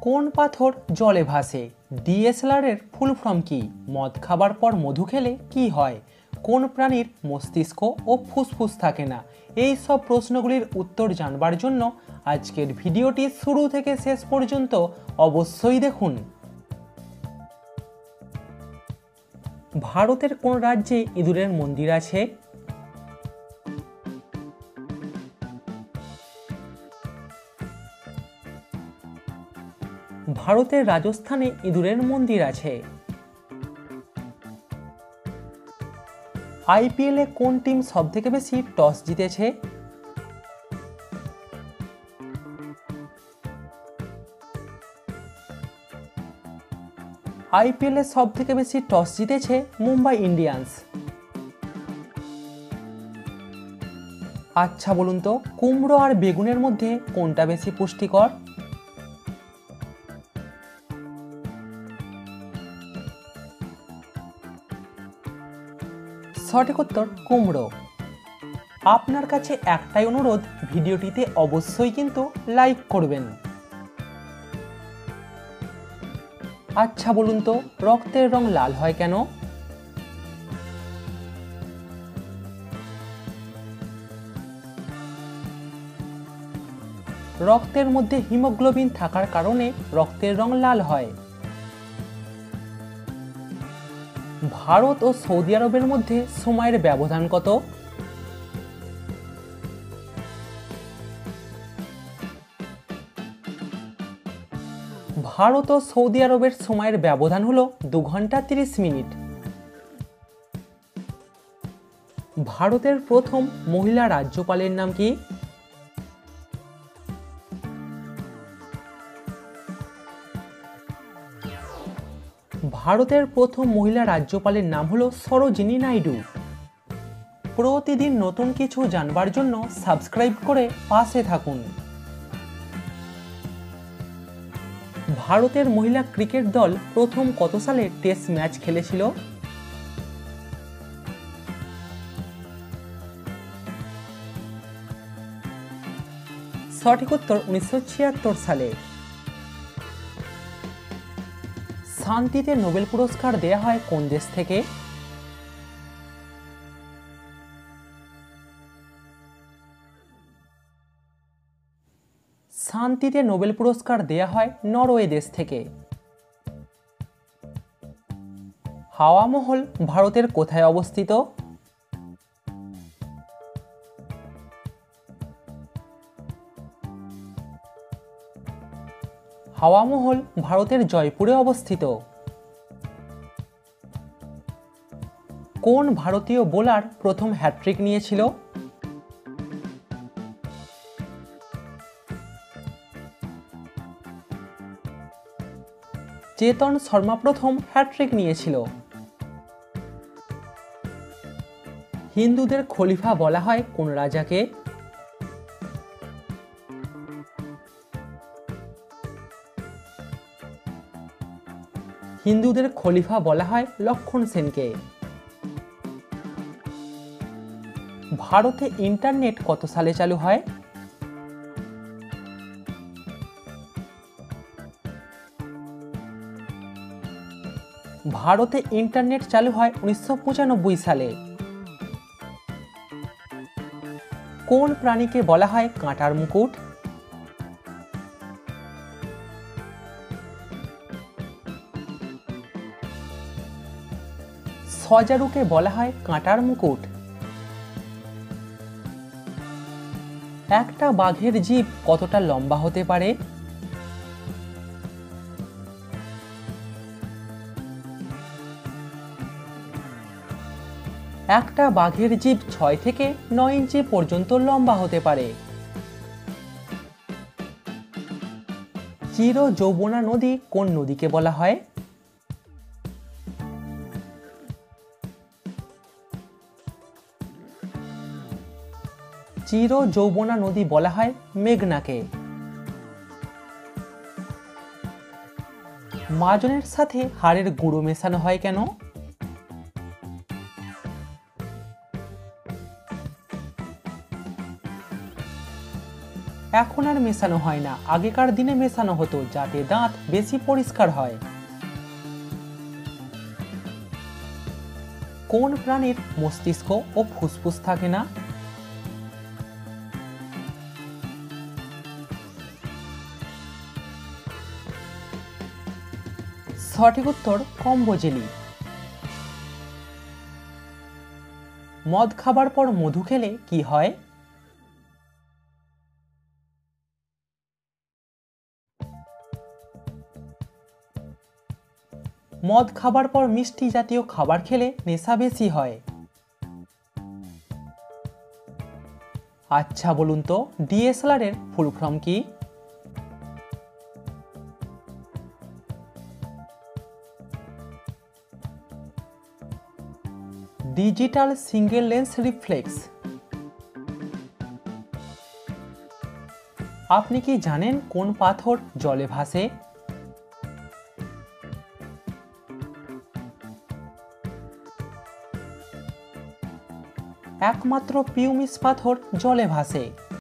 কোন পাথর জলে ভাসে? ডিএসএলআর এর ফুল ফর্ম কি? মদ খাবার পর মধু খেলে কি হয়? কোন প্রাণীর মস্তিষ্ক ও ফুসফুস থাকে না? এই সব প্রশ্নগুলির উত্তর জানবার জন্য আজকের ভিডিওটি শুরু থেকে শেষ পর্যন্ত অবশ্যই দেখুন। ভারতের কোন রাজ্যে ইঁদুরের মন্দির আছে? ভারতের রাজস্থানে ইঁদুরের মন্দির আছে। আইপিএলে কোন টিম সবথেকে বেশি টস জিতেছে? আইপিএলে সবথেকে বেশি টস জিতেছে মুম্বাই ইন্ডিয়ান্স। আচ্ছা বলুন তো, কুমড়ো আর বেগুনের মধ্যে কোনটা বেশি পুষ্টিকর? সঠিক উত্তর কুমড়ো। আপনার কাছে একটাই অনুরোধ, ভিডিওটিতে অবশ্যই কিন্তু লাইক করবেন। আচ্ছা বলুন তো, রক্তের রং লাল হয় কেন? রক্তের মধ্যে হিমোগ্লোবিন থাকার কারণে রক্তের রং লাল হয়। ভারত ও সৌদি আরবের মধ্যে সময়ের ব্যবধান কত? ভারত ও সৌদি আরবের সময়ের ব্যবধান হলো 2 ঘন্টা 30 মিনিট। ভারতের প্রথম মহিলা রাজ্যপালের নাম কি? ভারতের প্রথম মহিলা রাজ্যপালের নাম হলো সরোজিনী নাইডু। প্রতিদিন নতুন কিছু জানবার জন্য সাবস্ক্রাইব করে পাশে থাকুন। ভারতের মহিলা ক্রিকেট দল প্রথম কত সালে টেস্ট ম্যাচ খেলেছিল? সঠিক উত্তর 1976 সালে। শান্তিতে নোবেল পুরস্কার দেয়া হয় কোন দেশ থেকে? শান্তিতে নোবেল পুরস্কার দেয়া হয় নরওয়ে দেশ থেকে। হাওয়া মহল ভারতের কোথায় অবস্থিত? হাওয়া মহল ভারতের জয়পুরে অবস্থিত। কোন ভারতীয় বোলার প্রথম হ্যাট্রিক নিয়েছিল? চেতন শর্মা প্রথম হ্যাট্রিক নিয়েছিল। হিন্দুদের খলিফা বলা হয় কোন রাজাকে? হিন্দুদের খলিফা বলা হয় লক্ষণ সেনকে। ভারতে ইন্টারনেট কত সালে চালু হয়? ভারতে ইন্টারনেট চালু হয় 1995 সালে। কোন প্রাণীকে বলা হয় কাঁটার মুকুট? সজারুকে বলা হয় কাঁটার মুকুট। একটা বাঘের জিভ কতটা লম্বা হতে পারে? একটা বাঘের জিভ 6 থেকে 9 ইঞ্চি পর্যন্ত লম্বা হতে পারে। চির যৌবনা নদী কোন নদীকে বলা হয়? চির যৌবনা নদী বলা হয় মেঘনাকে। মাজনের সাথে হাড়ের গুঁড়ো মেশানো হয় কেন? এখন আর মেশানো হয় না, আগেকার দিনে মেশানো হতো যাতে দাঁত বেশি পরিষ্কার হয়। কোন প্রাণীর মস্তিষ্ক ও ফুসফুস থাকে না? সঠিক উত্তর কম্বোজেলি। মদ খাবার পর মধু খেলে কি হয়? মদ খাবার পর মিষ্টি জাতীয় খাবার খেলে নেশা বেশি হয়। আচ্ছা বলুন তো, ডিএসএলআর এর ফুল ফর্ম কি? Digital single lens reflex. আপনি কি জানেন কোন পাথর জলে ভাসে? একমাত্র পিউমিস পাথর জলে ভাসে।